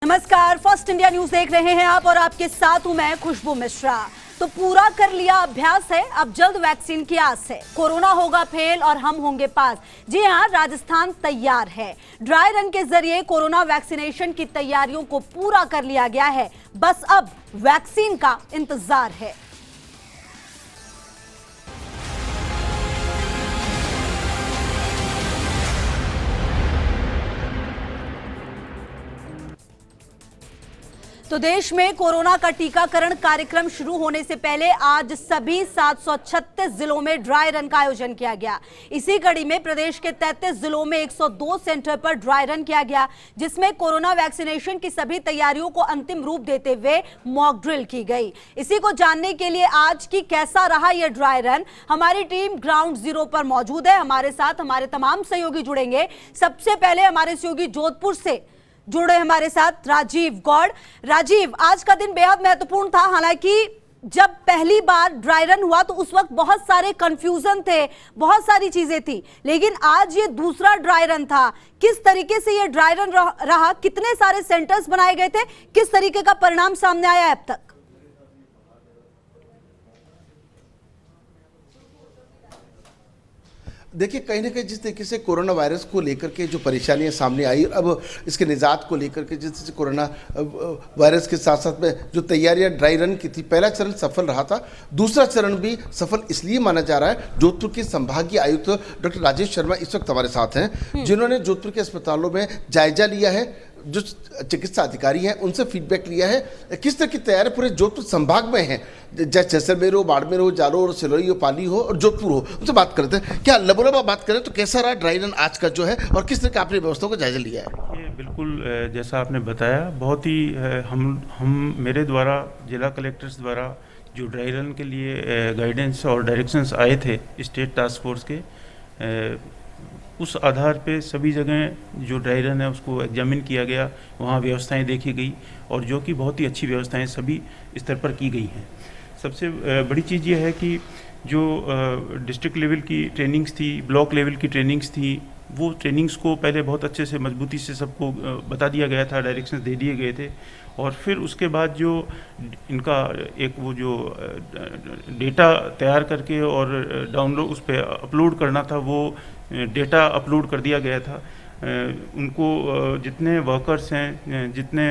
नमस्कार, first India news देख रहे हैं आप और आपके साथ हूं मैं खुशबू मिश्रा। तो पूरा कर लिया अभ्यास है, अब जल्द वैक्सीन की आस है। कोरोना होगा फेल और हम होंगे पास। जी हां, राजस्थान तैयार है। ड्राई रन के जरिए कोरोना वैक्सीनेशन की तैयारियों को पूरा कर लिया गया है। बस अब वैक्सीन का इंतजार है। तो देश में कोरोना का टीकाकरण कार्यक्रम शुरू होने से पहले आज सभी 736 जिलों में ड्राई रन का आयोजन किया गया। इसी कड़ी में प्रदेश के 33 जिलों में 102 सेंटर पर ड्राई रन किया गया, जिसमें कोरोना वैक्सीनेशन की सभी तैयारियों को अंतिम रूप देते हुए मॉक ड्रिल की गई। इसी को जानने के लिए आज की कैसा रहा यह ड्राई रन, हमारी टीम ग्राउंड जीरो पर मौजूद है। हमारे साथ हमारे तमाम सहयोगी जुड़ेंगे। सबसे पहले हमारे सहयोगी जोधपुर से जुड़े हमारे साथ राजीव गौड़। राजीव, आज का दिन बेहद महत्वपूर्ण था। हालांकि जब पहली बार ड्राई रन हुआ तो उस वक्त बहुत सारे कंफ्यूजन थे, बहुत सारी चीजें थी, लेकिन आज ये दूसरा ड्राई रन था। किस तरीके से ये ड्राई रन रहा, कितने सारे सेंटर्स बनाए गए थे, किस तरीके का परिणाम सामने आया है अब तक? देखिए, कहीं ना कहीं जिस तरीके से कोरोना वायरस को लेकर के जो परेशानियां सामने आई, अब इसके निजात को लेकर के जिस तरह से कोरोना वायरस के साथ साथ में जो तैयारियां ड्राई रन की थी, पहला चरण सफल रहा था, दूसरा चरण भी सफल इसलिए माना जा रहा है। जोधपुर के संभागीय आयुक्त डॉक्टर राजेश शर्मा इस वक्त हमारे साथ हैं, जिन्होंने जोधपुर के अस्पतालों में जायजा लिया है, जो चिकित्सा अधिकारी हैं उनसे फीडबैक लिया है, किस तरह की तैयारी पूरे जोधपुर संभाग में है, जैसलमेर हो, बाड़मेर हो, जालोर, सिरोही हो, पाली हो और जोधपुर हो, उनसे बात करते हैं। क्या लबोलबा बात करें तो कैसा रहा ड्राई रन आज का जो है, और किस तरह की आपने व्यवस्थाओं का जायजा लिया है? ये बिल्कुल जैसा आपने बताया, बहुत ही हम मेरे द्वारा जिला कलेक्टर्स द्वारा जो ड्राई रन के लिए गाइडेंस और डायरेक्शंस आए थे स्टेट टास्क फोर्स के, उस आधार पे सभी जगह जो ड्राई रन है उसको एग्जामिन किया गया, वहाँ व्यवस्थाएं देखी गई और जो कि बहुत ही अच्छी व्यवस्थाएं सभी स्तर पर की गई हैं। सबसे बड़ी चीज़ ये है कि जो डिस्ट्रिक्ट लेवल की ट्रेनिंग्स थी, ब्लॉक लेवल की ट्रेनिंग्स थी, वो ट्रेनिंग्स को पहले बहुत अच्छे से मजबूती से सबको बता दिया गया था, डायरेक्शंस दे दिए गए थे। और फिर उसके बाद जो इनका एक वो जो डेटा तैयार करके और डाउनलोड उस पर अपलोड करना था, वो डेटा अपलोड कर दिया गया था। उनको जितने वर्कर्स हैं, जितने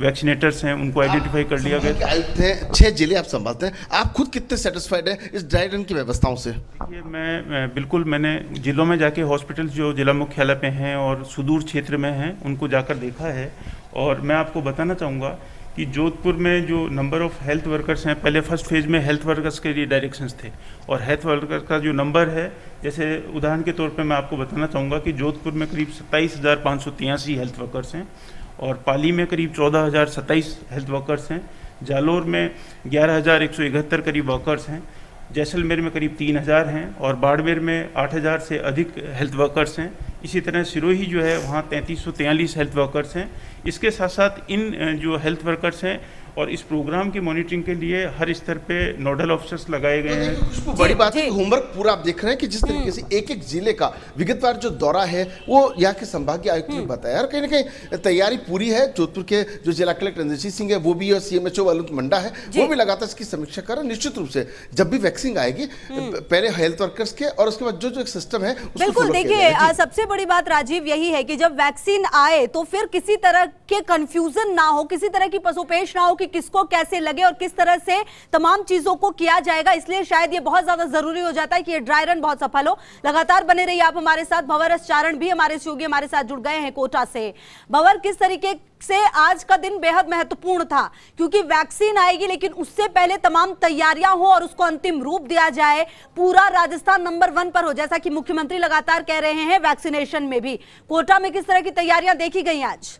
वैक्सीनेटर्स हैं, उनको आइडेंटिफाई कर लिया गया। आयुक्त हैं, 6 जिले आप संभालते हैं, आप खुद कितने सेटिस्फाइड हैं इस ड्राई रन की व्यवस्थाओं से? देखिए, मैं बिल्कुल, मैंने जिलों में जाके हॉस्पिटल जो जिला मुख्यालय पे हैं और सुदूर क्षेत्र में हैं उनको जाकर देखा है, और मैं आपको बताना चाहूँगा कि जोधपुर में जो नंबर ऑफ़ हेल्थ वर्कर्स हैं, पहले फर्स्ट फेज़ में हेल्थ वर्कर्स के लिए डायरेक्शंस थे, और हेल्थ वर्कर्स का जो नंबर है, जैसे उदाहरण के तौर पे मैं आपको बताना चाहूँगा कि जोधपुर में करीब 27,583 हेल्थ वर्कर्स हैं, और पाली में करीब 14,027 हेल्थ वर्कर्स हैं, जालोर में 11,171 करीब वर्कर्स हैं, जैसलमेर में करीब 3,000 हैं, और बाड़मेर में 8,000 से अधिक हेल्थ वर्कर्स हैं। इसी तरह सिरोही जो है वहाँ 3,343 हेल्थ वर्कर्स हैं। इसके साथ साथ इन जो हेल्थ वर्कर्स हैं और इस प्रोग्राम की मॉनिटरिंग के लिए हर स्तर पे नोडल ऑफिसर्स लगाए गए हैं। बड़ी बात है, होमवर्क पूरा आप देख रहे हैं कि जिस तरीके से एक एक जिले का विगतवार जो दौरा है वो यहाँ के संभागीय आयुक्त ने बताया, और कहीं ना कहीं तैयारी पूरी है। जोधपुर के जो जिला कलेक्टर इंद्रजीत सिंह है वो भी, और CMHO वरुण मंडा है वो भी लगातार इसकी समीक्षा कर रहे हैं। निश्चित रूप से जब भी वैक्सीन आएगी, पहले हेल्थ वर्कर्स के और उसके बाद जो जो सिस्टम है बिल्कुल। देखिए, सबसे बड़ी बात राजीव यही है कि जब वैक्सीन आए तो फिर किसी तरह के कंफ्यूजन ना हो, किसी तरह की पसोपेश ना हो कि किसको कैसे लगे और किस तरह से तमाम चीजों को किया जाएगा। इसलिए शायद ये बहुत ज्यादा जरूरी हो जाता है कि ये ड्राई रन बहुत सफल हो। लगातार बने रहिए आप हमारे साथ। भंवर चारण भी हमारे सहयोगी हमारे साथ जुड़ गए हैं कोटा से। भंवर, किस तरीके से आज का दिन बेहद महत्वपूर्ण था, क्योंकि वैक्सीन आएगी लेकिन उससे पहले तमाम तैयारियां हो और उसको अंतिम रूप दिया जाए, पूरा राजस्थान नंबर 1 पर हो, जैसा कि मुख्यमंत्री लगातार कह रहे हैं। वैक्सीनेशन में भी कोटा में किस तरह की तैयारियां देखी गई आज?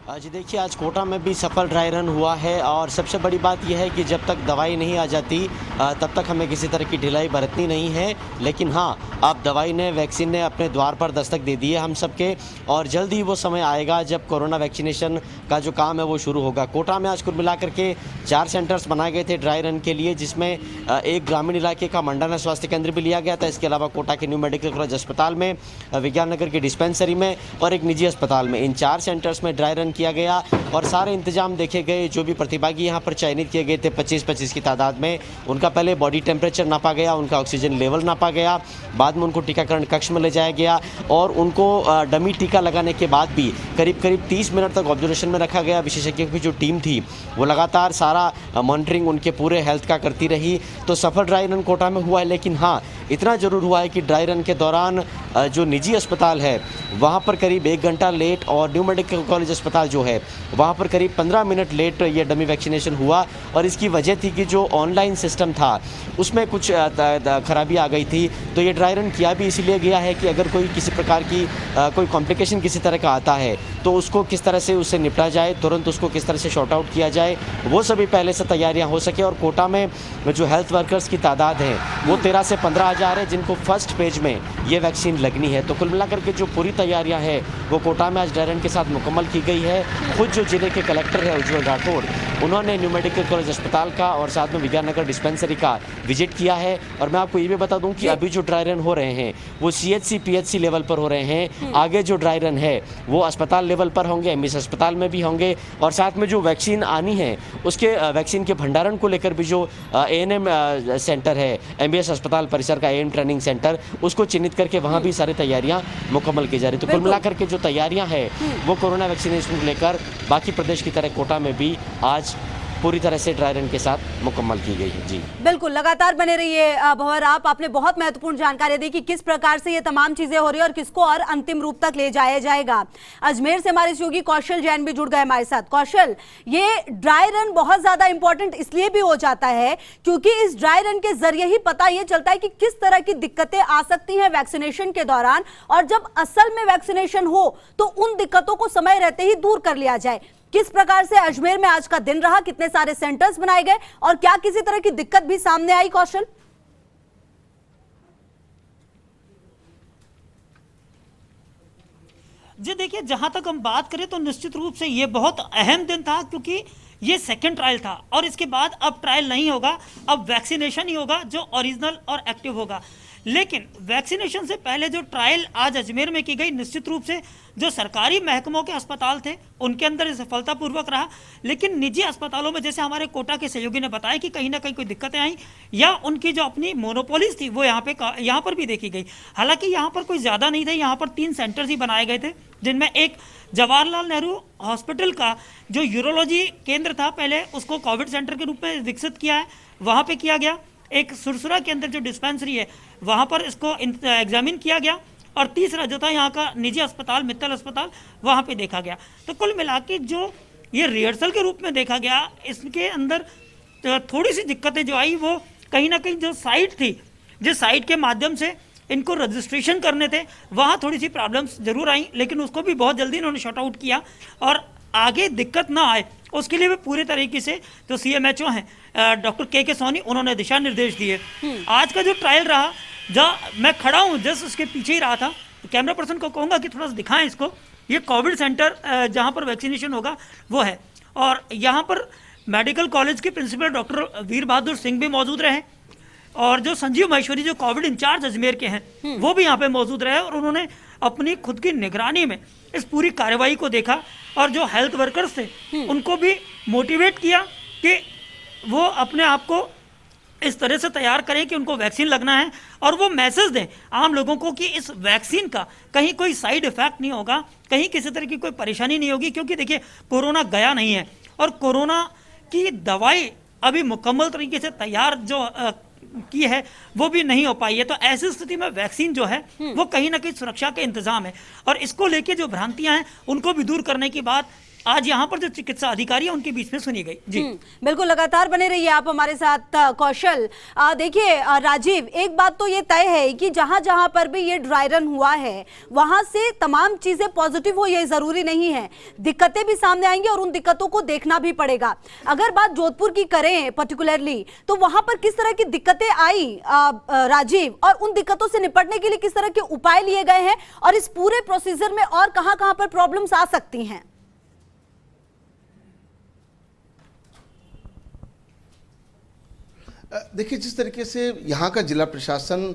जी देखिए, आज कोटा में भी सफल ड्राई रन हुआ है और सबसे बड़ी बात यह है कि जब तक दवाई नहीं आ जाती तब तक हमें किसी तरह की ढिलाई बरतनी नहीं है। लेकिन हाँ, अब दवाई ने, वैक्सीन ने अपने द्वार पर दस्तक दे दी है हम सबके, और जल्द ही वो समय आएगा जब कोरोना वैक्सीनेशन का जो काम है वो शुरू होगा। कोटा में आज कुल मिलाकर के 4 सेंटर्स बनाए गए थे ड्राई रन के लिए, जिसमें एक ग्रामीण इलाके का मंडाना स्वास्थ्य केंद्र भी लिया गया था। इसके अलावा कोटा के न्यू मेडिकल कॉलेज अस्पताल में, विज्ञान नगर की डिस्पेंसरी में और एक निजी अस्पताल में, इन 4 सेंटर्स में ड्राई रन किया गया और सारे इंतजाम देखे गए। जो भी प्रतिभागी यहाँ पर चयनित किए गए थे 25-25 की तादाद में, उनका पहले बॉडी टेम्परेचर नापा गया, उनका ऑक्सीजन लेवल नापा गया, बाद में उनको टीकाकरण कक्ष में ले जाया गया और उनको डमी टीका लगाने के बाद भी करीब 30 मिनट तक ऑब्जर्वेशन में रखा गया। विशेषज्ञों की जो टीम थी वो लगातार सारा मॉनिटरिंग उनके पूरे हेल्थ का करती रही। तो सफल ड्राई रन कोटा में हुआ है। लेकिन हाँ, इतना ज़रूर हुआ है कि ड्राई रन के दौरान जो निजी अस्पताल है वहाँ पर करीब 1 घंटा लेट और न्यू मेडिकल कॉलेज अस्पताल जो है वहाँ पर करीब 15 मिनट लेट ये डमी वैक्सीनेशन हुआ। और इसकी वजह थी कि जो ऑनलाइन सिस्टम था उसमें कुछ खराबी आ गई थी। तो ये ड्राई रन किया भी इसीलिए गया है कि अगर कोई किसी प्रकार की कोई कॉम्प्लिकेशन किसी तरह का आता है तो उसको किस तरह से उससे निपटा जाए, तुरंत उसको किस तरह से शॉर्ट आउट किया जाए, वो सभी पहले से तैयारियां हो सके। और कोटा में जो हेल्थ वर्कर्स की तादाद है वो 13 से 15 हज़ार है, जिनको फर्स्ट पेज में ये वैक्सीन लगनी है। तो कुल मिलाकर के जो पूरी तैयारियां हैं वो कोटा में आज ड्राई रन के साथ मुकम्मल की गई है। खुद जो जिले के कलेक्टर है उज्ज्वल राठौड़, उन्होंने न्यू मेडिकल कॉलेज अस्पताल का और साथ में विज्ञान नगर डिस्पेंसरी का विजिट किया है। और मैं आपको ये भी बता दूं कि अभी जो ड्राई रन हो रहे हैं वो CHC PHC लेवल पर हो रहे हैं। आगे जो ड्राई रन है वो अस्पताल लेवल पर होंगे, MBS अस्पताल में भी होंगे। और साथ में जो वैक्सीन आनी है उसके वैक्सीन के भंडारण को लेकर भी जो ANM सेंटर है, MBS अस्पताल परिसर का AM ट्रेनिंग सेंटर, उसको चिन्हित करके वहाँ भी सारी तैयारियां मुकम्मल की जा रही। तो कुल मिलाकर के जो तैयारियां हैं वो कोरोना वैक्सीनेशन को लेकर बाकी प्रदेश की तरह कोटा में भी आज पूरी तरह से ड्राई रन के साथ मुकम्मल की गई है। जी बिल्कुल, लगातार बने रहिए भंवर। आपने बहुत महत्वपूर्ण जानकारी दी कि किस प्रकार से ये तमाम चीजें हो रही है और किसको और अंतिम रूप तक ले जाया जाएगा। अजमेर से हमारे सहयोगी कौशल जैन भी जुड़ गए हमारे साथ। कौशल, ये ड्राई रन बहुत ज्यादा इंपॉर्टेंट इसलिए भी हो जाता है क्योंकि इस ड्राई रन के जरिए ही पता ये चलता है कि किस तरह की दिक्कतें आ सकती हैं वैक्सीनेशन के दौरान, और जब असल में वैक्सीनेशन हो तो उन दिक्कतों को समय रहते ही दूर कर लिया जाए। किस प्रकार से अजमेर में आज का दिन रहा, कितने सारे सेंटर्स बनाए गए और क्या किसी तरह की दिक्कत भी सामने आई? कौशल जी देखिए, जहां तक हम बात करें तो निश्चित रूप से ये बहुत अहम दिन था क्योंकि ये सेकंड ट्रायल था और इसके बाद अब ट्रायल नहीं होगा, अब वैक्सीनेशन ही होगा जो ओरिजिनल और एक्टिव होगा। लेकिन वैक्सीनेशन से पहले जो ट्रायल आज अजमेर में की गई, निश्चित रूप से जो सरकारी महकमों के अस्पताल थे उनके अंदर सफलतापूर्वक रहा। लेकिन निजी अस्पतालों में, जैसे हमारे कोटा के सहयोगी ने बताया कि कहीं ना कहीं कोई दिक्कतें आई या उनकी जो अपनी मोनोपोलीज थी वो यहाँ पर भी देखी गई। हालांकि यहाँ पर कोई ज़्यादा नहीं थे, यहाँ पर 3 सेंटर्स ही बनाए गए थे, जिनमें एक जवाहरलाल नेहरू हॉस्पिटल का जो यूरोलॉजी केंद्र था पहले, उसको कोविड सेंटर के रूप में विकसित किया है, वहाँ पर किया गया। एक सुरसुरा के अंदर जो डिस्पेंसरी है वहाँ पर इसको एग्जामिन किया गया। और तीसरा जो था यहाँ का निजी अस्पताल, मित्तल अस्पताल, वहाँ पे देखा गया। तो कुल मिला के जो ये रिहर्सल के रूप में देखा गया, इसके अंदर थोड़ी सी दिक्कतें जो आई वो कहीं ना कहीं जो साइट थी, जिस साइट के माध्यम से इनको रजिस्ट्रेशन करने थे, वहाँ थोड़ी सी प्रॉब्लम्स जरूर आई, लेकिन उसको भी बहुत जल्दी इन्होंने शॉर्ट आउट किया और आगे दिक्कत ना आए उसके लिए भी पूरे तरीके से जो CMHO हैं डॉक्टर के सोनी, उन्होंने दिशा निर्देश दिए। आज का जो ट्रायल रहा, जहाँ मैं खड़ा हूँ जस्ट उसके पीछे ही रहा था, तो कैमरा पर्सन को कहूँगा कि थोड़ा सा दिखाएं इसको। ये कोविड सेंटर जहाँ पर वैक्सीनेशन होगा वो है, और यहाँ पर मेडिकल कॉलेज के प्रिंसिपल डॉक्टर वीर बहादुर सिंह भी मौजूद रहे और जो संजीव महेश्वरी जो कोविड इंचार्ज अजमेर के हैं वो भी यहाँ पे मौजूद रहे और उन्होंने अपनी खुद की निगरानी में इस पूरी कार्रवाई को देखा और जो हेल्थ वर्कर्स थे उनको भी मोटिवेट किया कि वो अपने आप को इस तरह से तैयार करें कि उनको वैक्सीन लगना है और वो मैसेज दें आम लोगों को कि इस वैक्सीन का कहीं कोई साइड इफेक्ट नहीं होगा, कहीं किसी तरह की कोई परेशानी नहीं होगी। क्योंकि देखिए, कोरोना गया नहीं है और कोरोना की दवाई अभी मुकम्मल तरीके से तैयार जो की है वो भी नहीं हो पाई है। तो ऐसी स्थिति में वैक्सीन जो है वो कहीं ना कहीं सुरक्षा के इंतजाम है और इसको लेके जो भ्रांतियां हैं उनको भी दूर करने की बात आज यहाँ पर जो चिकित्सा अधिकारी है उनके बीच में सुनी गई। जी बिल्कुल, लगातार बने रहिए आप हमारे साथ कौशल। देखिए राजीव, एक बात तो ये तय है कि जहां जहां पर भी ये ड्राई रन हुआ है वहां से तमाम चीजें पॉजिटिव हो ये जरूरी नहीं है, दिक्कतें भी सामने आएंगी और उन दिक्कतों को देखना भी पड़ेगा। अगर बात जोधपुर की करें पर्टिकुलरली, तो वहां पर किस तरह की दिक्कतें आई राजीव, और उन दिक्कतों से निपटने के लिए किस तरह के उपाय लिए गए हैं, और इस पूरे प्रोसीजर में और कहां कहां पर प्रॉब्लम्स आ सकती हैं? देखिए, जिस तरीके से यहाँ का जिला प्रशासन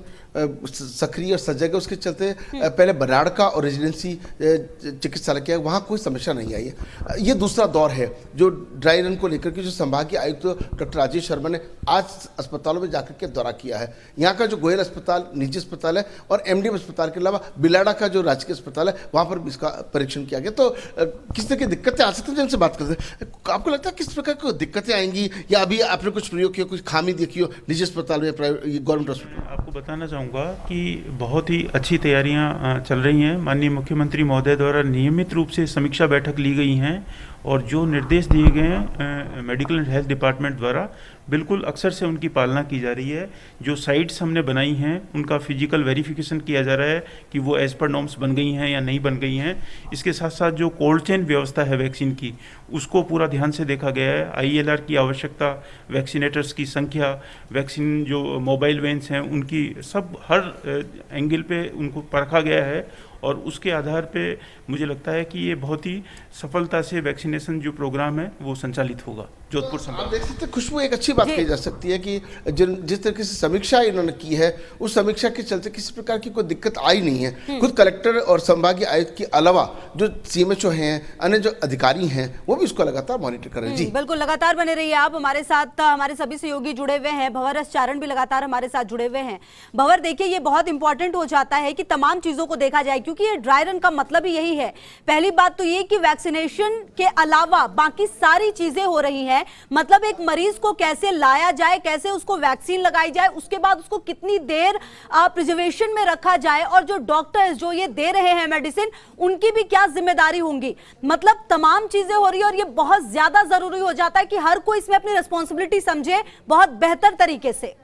सक्रिय और सजग है, उसके चलते पहले बराड़ और रेजिडेंसी चिकित्सालय किया, वहाँ कोई समस्या नहीं आई है। ये दूसरा दौर है जो ड्राई रन को लेकर के जो संभागीय आयुक्त डॉक्टर राजेश शर्मा ने आज अस्पतालों में जाकर के दौरा किया है। यहाँ का जो गोयल अस्पताल निजी अस्पताल है और एमडीएम अस्पताल के अलावा बिलाड़ा का जो राजकीय अस्पताल है वहाँ पर भी इसका परीक्षण किया गया। तो किस तरह की दिक्कतें आ सकती हैं जिनसे बात करते हैं, आपको लगता है किस प्रकार की दिक्कतें आएंगी, या अभी आपने कुछ प्रयोग किया, कुछ खामी देखी हो निजी अस्पताल में, गवर्नमेंट हॉस्पिटल? आपको बताना चाहूँगा कि बहुत ही अच्छी तैयारियां चल रही हैं। माननीय मुख्यमंत्री महोदय द्वारा नियमित रूप से समीक्षा बैठक ली गई हैं और जो निर्देश दिए गए हैं मेडिकल एंड हेल्थ डिपार्टमेंट द्वारा, बिल्कुल अक्सर से उनकी पालना की जा रही है। जो साइट्स हमने बनाई हैं उनका फिजिकल वेरिफिकेशन किया जा रहा है कि वो एज पर नॉर्म्स बन गई हैं या नहीं बन गई हैं। इसके साथ साथ जो कोल्ड चेन व्यवस्था है वैक्सीन की, उसको पूरा ध्यान से देखा गया है। ILR की आवश्यकता, वैक्सीनेटर्स की संख्या, वैक्सीन जो मोबाइल वैन्स हैं उनकी सब हर एंगल पे उनको परखा गया है और उसके आधार पे मुझे लगता है कि ये बहुत ही सफलता से वैक्सीनेशन जो प्रोग्राम है वो संचालित होगा जोधपुर संभाग। आप देख सकते हैं खुशबू, एक अच्छी बात कही जा सकती है कि जिस तरीके से समीक्षा इन्होंने की है उस समीक्षा के चलते किसी प्रकार की कोई दिक्कत आई नहीं है। खुद कलेक्टर और संभागीय आयुक्त के अलावा जो CMHO हैं, अन्य जो अधिकारी हैं, वो भी उसको लगातार मॉनिटर कर रहे हैं। जी बिल्कुल, लगातार बने रहिए आप हमारे साथ। हमारे सभी सहयोगी जुड़े हुए हैं, भंवर एस चारण भी लगातार हमारे साथ जुड़े हुए हैं। भंवर, देखिए ये बहुत इंपॉर्टेंट हो जाता है कि तमाम चीजों को देखा जाए, क्योंकि ये ड्राई रन का मतलब ही यही है। पहली बात तो ये कि वैक्सीनेशन के अलावा बाकी सारी चीजें हो रही हैं, मतलब एक मरीज को कैसे लाया जाए, कैसे उसको वैक्सीन लगाई जाए, उसके बाद उसको कितनी देर प्रिजर्वेशन में रखा जाए, और जो डॉक्टर्स जो ये दे रहे हैं मेडिसिन, उनकी भी क्या जिम्मेदारी होंगी। मतलब तमाम चीजें हो रही है और ये बहुत ज्यादा जरूरी हो जाता है कि हर कोई इसमें अपनी रिस्पॉन्सिबिलिटी समझे बहुत बेहतर तरीके से।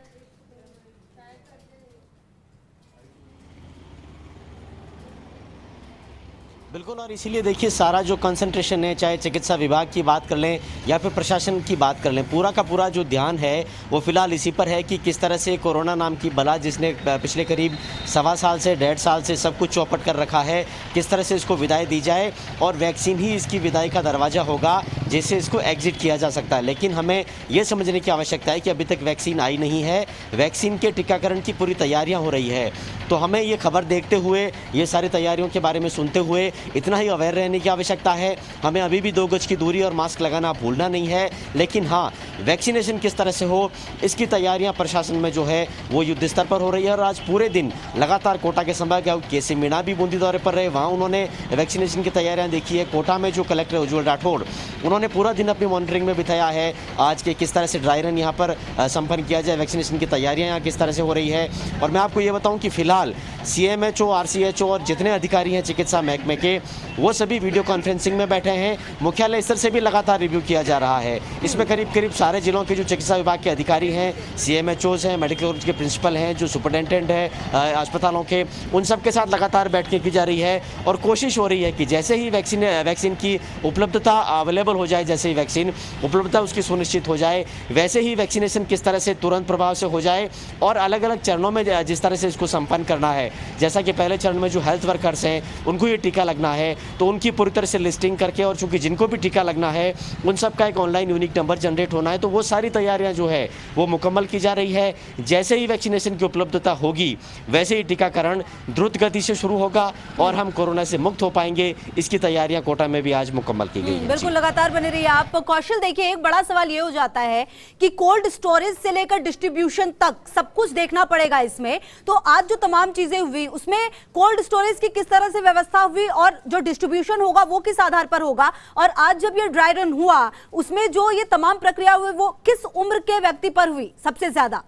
बिल्कुल, और इसीलिए देखिए सारा जो कंसंट्रेशन है, चाहे चिकित्सा विभाग की बात कर लें या फिर प्रशासन की बात कर लें, पूरा का पूरा जो ध्यान है वो फिलहाल इसी पर है कि किस तरह से कोरोना नाम की बला जिसने पिछले करीब 1.25 साल से 1.5 साल से सब कुछ चौपट कर रखा है, किस तरह से इसको विदाई दी जाए, और वैक्सीन ही इसकी विदाई का दरवाज़ा होगा जिससे इसको एग्जिट किया जा सकता है। लेकिन हमें ये समझने की आवश्यकता है कि अभी तक वैक्सीन आई नहीं है, वैक्सीन के टीकाकरण की पूरी तैयारियाँ हो रही है। तो हमें ये खबर देखते हुए, ये सारी तैयारियों के बारे में सुनते हुए इतना ही अवेयर रहने की आवश्यकता है। हमें अभी भी 2 गज की दूरी और मास्क लगाना भूलना नहीं है। लेकिन हाँ, वैक्सीनेशन किस तरह से हो इसकी तैयारियां प्रशासन में जो है वो युद्ध स्तर पर हो रही है। और आज पूरे दिन लगातार कोटा के संभाग KC मीणा भी बूंदी दौरे पर रहे, वहाँ उन्होंने वैक्सीनेशन की तैयारियाँ देखी है। कोटा में जो कलेक्टर उज्ज्वल राठौड़, उन्होंने पूरा दिन अपनी मॉनिटरिंग में बिताया है आज के किस तरह से ड्राई रन यहाँ पर संपन्न किया जाए, वैक्सीनेशन की तैयारियाँ यहाँ किस तरह से हो रही है। और मैं आपको ये बताऊँ कि फिलहाल CMHO, RCHO और जितने अधिकारी हैं चिकित्सा महकमे के, वो सभी वीडियो कॉन्फ्रेंसिंग में बैठे हैं। मुख्यालय स्तर से भी लगातार रिव्यू किया जा रहा है। इसमें करीब सारे जिलों के जो चिकित्सा विभाग के अधिकारी हैं, CMHOs हैं, मेडिकल कॉलेज के प्रिंसिपल हैं, जो सुपरिटेंडेंट है अस्पतालों के, उन सब के साथ लगातार बैठकें की जा रही है। और कोशिश हो रही है कि जैसे ही वैक्सीन की उपलब्धता अवेलेबल हो जाए, जैसे ही वैक्सीन उपलब्धता उसकी सुनिश्चित हो जाए, वैसे ही वैक्सीनेशन किस तरह से तुरंत प्रभाव से हो जाए। और अलग अलग चरणों में जिस तरह से इसको संपन्न करना है, जैसा कि पहले चरण में जो हेल्थ वर्कर्स हैं उनको ये टीका लगना है, तो उनकी पूरी तरह से लिस्टिंग करके, और चूंकि जिनको भी टीका लगना है उन सब का एक ऑनलाइन यूनिक नंबर जनरेट होना है, तो वो सारी तैयारियां जो है वो मुकम्मल की जा रही है। जैसे ही वैक्सीनेशन की उपलब्धता होगी वैसे ही टीकाकरण द्रुत गति से शुरू होगा और हम कोरोना से मुक्त हो पाएंगे। इसकी तैयारियां कोटा में भी आज मुकम्मल की गई। बिल्कुल, लगातार बने रहिए आप। कौशल, देखिए एक बड़ा सवाल ये हो जाता है कि कोल्ड स्टोरेज से लेकर डिस्ट्रीब्यूशन तक सब कुछ देखना पड़ेगा इसमें। तो आज जो तमाम चीजें हुई उसमें कोल्ड स्टोरेज की किस तरह से व्यवस्था हुई और जो डिस्ट्रीब्यूशन होगा वो किस आधार पर होगा, और आज जब ये ड्राई रन हुआ उसमें जो ये तमाम प्रक्रिया हुई वो किस उम्र के व्यक्ति पर हुई सबसे ज्यादा?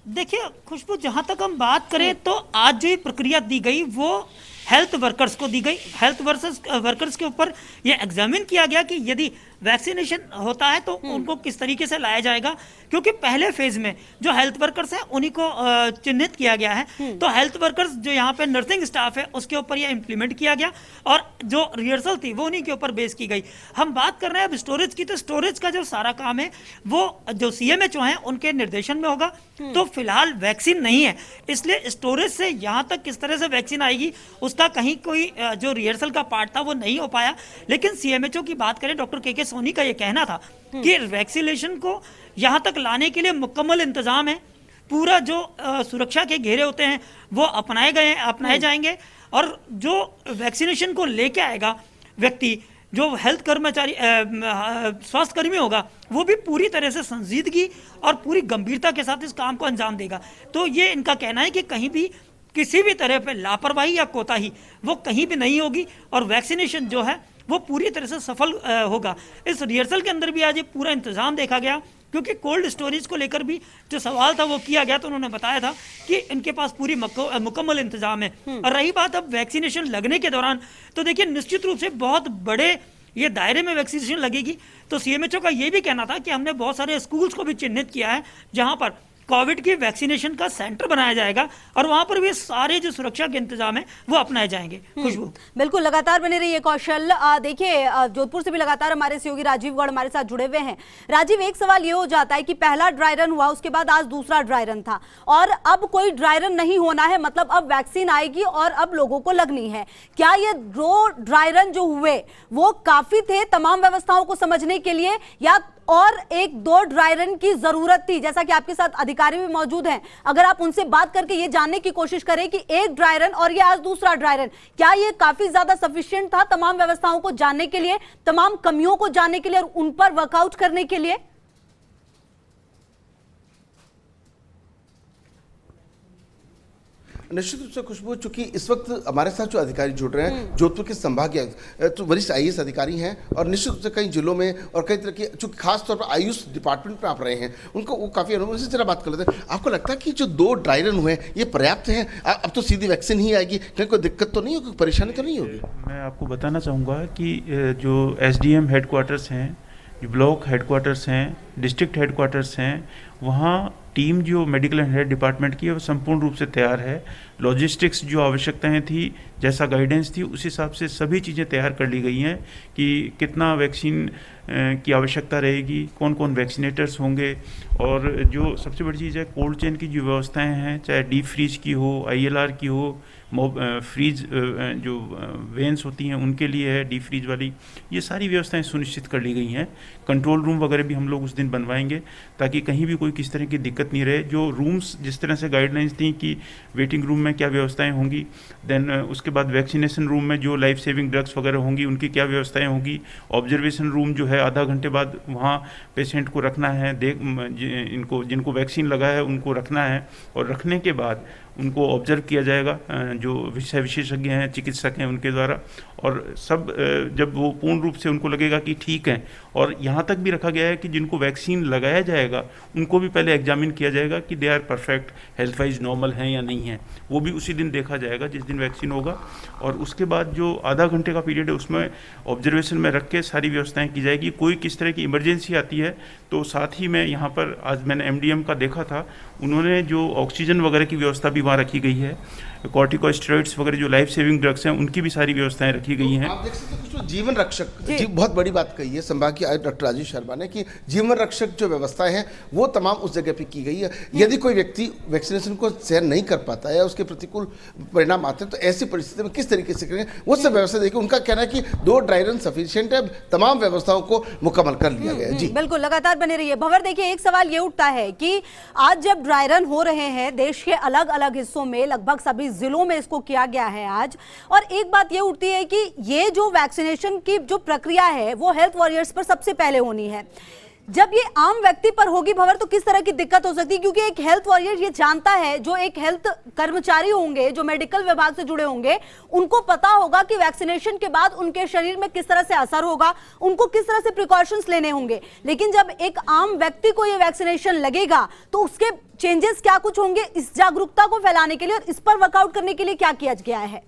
देखिए खुशबू, जहां तक हम बात करें तो आज जो ये प्रक्रिया दी गई वो हेल्थ वर्कर्स को दी गई। हेल्थ वर्कर्स के ऊपर ये एग्जामिन किया गया कि यदि वैक्सीनेशन होता है तो उनको किस तरीके से लाया जाएगा, क्योंकि पहले फेज में जो हेल्थ वर्कर्स हैं उन्हीं को चिन्हित किया गया है। तो हेल्थ वर्कर्स जो यहाँ पे नर्सिंग स्टाफ है उसके ऊपर ये इम्प्लीमेंट किया गया और जो रिहर्सल थी वो उन्हीं के ऊपर बेस की गई। हम बात कर रहे हैं अब स्टोरेज की, तो स्टोरेज का जो सारा काम है वो जो CMHO हैं उनके निर्देशन में होगा। तो फिलहाल वैक्सीन नहीं है, इसलिए स्टोरेज से यहाँ तक किस तरह से वैक्सीन आएगी उसका कहीं कोई जो रिहर्सल का पार्ट था वो नहीं हो पाया। लेकिन CMHO की बात करें, डॉक्टर के सोनी का ये कहना था कि वैक्सीनेशन को यहाँ तक लाने के लिए मुकम्मल इंतजाम है। पूरा जो सुरक्षा के घेरे होते हैं वो अपनाए जाएंगे और जो वैक्सीनेशन को लेके आएगा व्यक्ति, जो हेल्थ कर्मचारी स्वास्थ्य कर्मी होगा, वो भी पूरी तरह से संजीदगी और पूरी गंभीरता के साथ इस काम को अंजाम देगा। तो ये इनका कहना है कि कहीं भी किसी भी तरह पे लापरवाही या कोताही वो कहीं भी नहीं होगी और वैक्सीनेशन जो है वो पूरी तरह से सफल होगा। इस रिहर्सल के अंदर भी आज ये पूरा इंतजाम देखा गया, क्योंकि कोल्ड स्टोरेज को लेकर भी जो सवाल था वो किया गया तो उन्होंने बताया था कि इनके पास पूरी मुकम्मल इंतजाम है। और रही बात अब वैक्सीनेशन लगने के दौरान, तो देखिए निश्चित रूप से बहुत बड़े ये दायरे में वैक्सीनेशन लगेगी। तो CMHO का ये भी कहना था कि हमने बहुत सारे स्कूल्स को भी चिन्हित किया है जहाँ पर कोविड की वैक्सीनेशन का सेंटर बनाया जाएगा और वहां पर भी सारे जो सुरक्षा के इंतजाम है वो अपनाए जाएंगे। खुशबू, बिल्कुल लगातार बने रहिए कौशल। देखिए जोधपुर से भी लगातार हमारे सहयोगी राजीव गौड़ हमारे साथ जुड़े हुए हैं। राजीव, एक सवाल ये हो जाता है कि पहला ड्राई रन हुआ, उसके बाद आज दूसरा ड्राई रन था और अब कोई ड्राई रन नहीं होना है, मतलब अब वैक्सीन आएगी और अब लोगों को लगनी है। क्या ये 2 ड्राई रन जो हुए वो काफी थे तमाम व्यवस्थाओं को समझने के लिए, या और 1-2 ड्राई रन की जरूरत थी? जैसा कि आपके साथ अधिकारी भी मौजूद हैं, अगर आप उनसे बात करके ये जानने की कोशिश करें कि 1 ड्राई रन और ये आज दूसरा ड्राई रन, क्या ये काफी ज्यादा सफिशिएंट था तमाम व्यवस्थाओं को जानने के लिए, तमाम कमियों को जानने के लिए और उन पर वर्कआउट करने के लिए? निश्चित रूप से खुशबू, चूंकि इस वक्त हमारे साथ जो अधिकारी जुड़ रहे हैं जोधपुर के संभागीय तो वरिष्ठ IAS अधिकारी हैं और निश्चित रूप से कई जिलों में और कई तरह की, चूंकि खास तौर पर आयुष डिपार्टमेंट में आप रहे हैं, उनको वो काफ़ी अनुभव से जरा बात कर लेते हैं। आपको लगता है कि जो 2 ड्राई रन हुए हैं ये पर्याप्त हैं? अब तो सीधी वैक्सीन ही आएगी, कहीं कोई दिक्कत तो नहीं होगी, कोई परेशानी तो नहीं होगी? मैं आपको बताना चाहूँगा कि जो SDM हेडक्वार्टर्स हैं, जो ब्लॉक हेडक्वार्टर्स हैं, डिस्ट्रिक्ट हेडक्वार्टर्स हैं, वहाँ टीम जो मेडिकल एंड हेल्थ डिपार्टमेंट की है वो संपूर्ण रूप से तैयार है। लॉजिस्टिक्स जो आवश्यकताएं थी, जैसा गाइडेंस थी, उस हिसाब से सभी चीज़ें तैयार कर ली गई हैं कि कितना वैक्सीन की आवश्यकता रहेगी, कौन कौन वैक्सीनेटर्स होंगे, और जो सबसे बड़ी चीज़ है कोल्ड चेन की जो व्यवस्थाएं हैं, चाहे डीप फ्रीज की हो, ILR की हो, फ्रीज जो वेंस होती हैं उनके लिए है डीप फ्रीज वाली, ये सारी व्यवस्थाएं सुनिश्चित कर ली गई हैं। कंट्रोल रूम वगैरह भी हम लोग उस दिन बनवाएंगे ताकि कहीं भी कोई किस तरह की दिक्कत नहीं रहे। जो रूम्स जिस तरह से गाइडलाइंस थी कि वेटिंग रूम में क्या व्यवस्थाएं होंगी, देन उसके बाद वैक्सीनेशन रूम में जो लाइफ सेविंग ड्रग्स वगैरह होंगी उनकी क्या व्यवस्थाएं होंगी, ऑब्जर्वेशन रूम जो है आधा घंटे बाद वहाँ पेशेंट को रखना है, जिनको वैक्सीन लगा है उनको रखना है और रखने के बाद उनको ऑब्जर्व किया जाएगा जो विशेषज्ञ हैं, चिकित्सक हैं, उनके द्वारा, और सब जब वो पूर्ण रूप से उनको लगेगा कि ठीक है, और यहाँ तक भी रखा गया है कि जिनको वैक्सीन लगाया जाएगा उनको भी पहले एग्जामिन किया जाएगा कि they are perfect, health wise normal हैं या नहीं है, वो भी उसी दिन देखा जाएगा जिस दिन वैक्सीन होगा। और उसके बाद जो आधा घंटे का पीरियड है उसमें ऑब्जर्वेशन में रख के सारी व्यवस्थाएँ की जाएगी। कोई किस तरह की इमरजेंसी आती है तो साथ ही में यहाँ पर आज मैंने MDM का देखा था, उन्होंने जो ऑक्सीजन वगैरह की व्यवस्था भी वहाँ रखी गई है, कॉर्टिकोस्टेरॉइड्स वगैरह जो लाइफ सेविंग ड्रग्स हैं उनकी भी सारी व्यवस्थाएं रखी गई हैं। आप देख सकते हैं कुछ जीवन रक्षक बहुत बड़ी बात कही है संभागीय आयुक्त डॉक्टर राजीव शर्मा ने कि जीवन रक्षक जो व्यवस्थाएं हैं वो तमाम उस जगह पे की गई है। यदि कोई व्यक्ति वैक्सीनेशन को सहन नहीं कर पाता है या उसके प्रतिकूल परिणाम आते हैं तो ऐसी परिस्थिति में किस तरीके से करें वो सब व्यवस्था देखिए। उनका कहना है कि 2 ड्राई रन सफिशिएंट है, तमाम व्यवस्थाओं को मुकम्मल कर लिया गया है। जी बिल्कुल, लगातार बने रहिए। भंवर, देखिए एक सवाल ये उठता है कि आज जब ड्राई रन हो रहे हैं देश के अलग अलग हिस्सों में, लगभग सभी जिलों में इसको किया गया है आज, और एक बात ये उठती है कि ये जो वैक्सीनेशन की जो प्रक्रिया है वो हेल्थ वॉरियर्स पर सबसे पहले होनी है। जब ये आम व्यक्ति पर होगी भंवर तो किस तरह की दिक्कत हो सकती है, क्योंकि एक हेल्थ वॉरियर ये जानता है, जो एक हेल्थ कर्मचारी होंगे, जो मेडिकल विभाग से जुड़े होंगे, उनको पता होगा कि वैक्सीनेशन के बाद उनके शरीर में किस तरह से असर होगा, उनको किस तरह से प्रिकॉशंस लेने होंगे। लेकिन जब एक आम व्यक्ति को ये वैक्सीनेशन लगेगा तो उसके चेंजेस क्या कुछ होंगे, इस जागरूकता को फैलाने के लिए और इस पर वर्कआउट करने के लिए क्या किया गया है?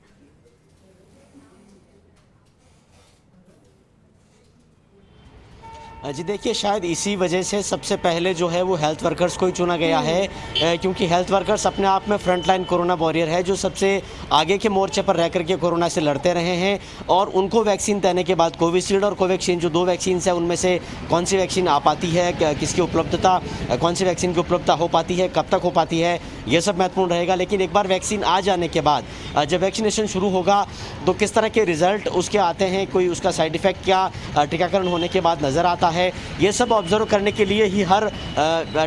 जी देखिए, शायद इसी वजह से सबसे पहले जो है वो हेल्थ वर्कर्स को ही चुना गया है, क्योंकि हेल्थ वर्कर्स अपने आप में फ्रंटलाइन कोरोना वॉरियर है, जो सबसे आगे के मोर्चे पर रह करके कोरोना से लड़ते रहे हैं। और उनको वैक्सीन देने के बाद कोविशील्ड और कोवैक्सीन जो 2 वैक्सीन है, उनमें से कौन सी वैक्सीन आ पाती है, किसकी उपलब्धता, कौन सी वैक्सीन की उपलब्धता हो पाती है, कब तक हो पाती है, ये सब महत्वपूर्ण रहेगा। लेकिन एक बार वैक्सीन आ जाने के बाद जब वैक्सीनेशन शुरू होगा तो किस तरह के रिजल्ट उसके आते हैं, कोई उसका साइड इफेक्ट क्या टीकाकरण होने के बाद नज़र आता है, ये सब ऑब्जर्व करने के लिए ही हर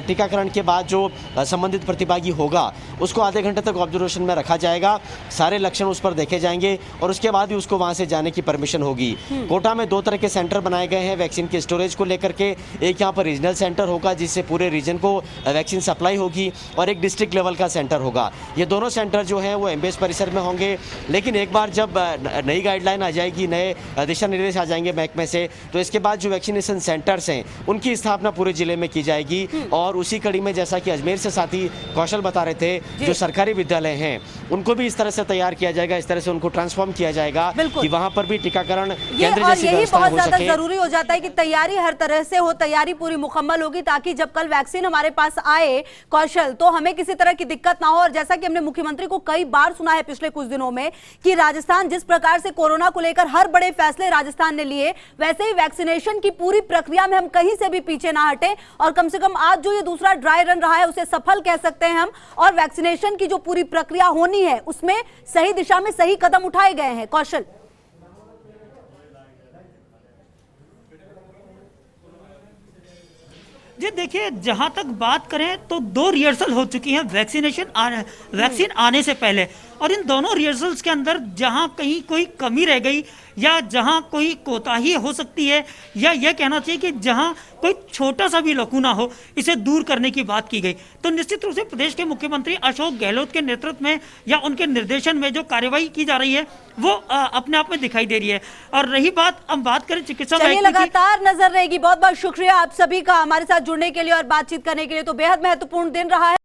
टीकाकरण के बाद जो संबंधित प्रतिभागी होगा उसको आधे घंटे तक ऑब्जर्वेशन में रखा जाएगा। सारे लक्षण उस पर देखे जाएंगे और उसके बाद ही उसको वहाँ से जाने की परमिशन होगी। कोटा में 2 तरह के सेंटर बनाए गए हैं वैक्सीन के स्टोरेज को लेकर के। एक यहाँ पर रीजनल सेंटर होगा जिससे पूरे रीजन को वैक्सीन सप्लाई होगी, और एक डिस्ट्रिक्ट लेवल का सेंटर होगा। ये दोनों सेंटर जो हैं वो एमबीएस परिसर में होंगे। लेकिन एक बार जब नई गाइडलाइन आ जाएगी, नए दिशा निर्देश आ जाएंगे महकमे से, तो इसके बाद जो वैक्सीनेशन सेंटर्स हैं उनकी स्थापना पूरे जिले में की जाएगी। और उसी कड़ी में जैसा कि अजमेर से साथी कौशल बता रहे थे, जो सरकारी विद्यालय हैं उनको भी इस तरह से तैयार किया जाएगा, इस तरह से उनको ट्रांसफॉर्म किया जाएगा कि वहां पर भी टीकाकरण केंद्र जैसी व्यवस्था हो सके। बहुत ज्यादा जरूरी हो जाता है कि तैयारी हर तरह से हो, तैयारी पूरी मुकम्मल होगी, ताकि जब कल वैक्सीन हमारे पास आए कौशल, तो हमें किसी तरह की दिक्कत ना हो। और जैसा कि हमने मुख्यमंत्री को कई बार सुना है पिछले कुछ दिनों में कि राजस्थान जिस प्रकार से कोरोना को लेकर हर बड़े फैसले राजस्थान ने लिए, वैसे ही वैक्सीनेशन की पूरी प्रक्रिया में हम कहीं से भी पीछे ना हटे। और कम से कम आज जो ये दूसरा ड्राई रन रहा है उसे सफल कह सकते हैं हम, और वैक्सीनेशन की जो पूरी प्रक्रिया होनी है उसमें सही दिशा में सही कदम उठाए गए हैं। कौशल, जी देखिए, जहां तक बात करें तो 2 रिहर्सल हो चुकी हैं वैक्सीन आने से पहले, और इन दोनों रिहर्सल्स के अंदर जहां कहीं कोई कमी रह गई या जहां कोई कोताही हो सकती है, या यह कहना चाहिए कि जहां कोई छोटा सा भी लकूना हो, इसे दूर करने की बात की गई। तो निश्चित रूप से प्रदेश के मुख्यमंत्री अशोक गहलोत के नेतृत्व में या उनके निर्देशन में जो कार्यवाही की जा रही है वो अपने आप में दिखाई दे रही है। और रही बात, हम बात करें चिकित्सा लगातार नजर रहेगी। बहुत बहुत शुक्रिया आप सभी का हमारे साथ जुड़ने के लिए और बातचीत करने के लिए। तो बेहद महत्वपूर्ण दिन रहा है।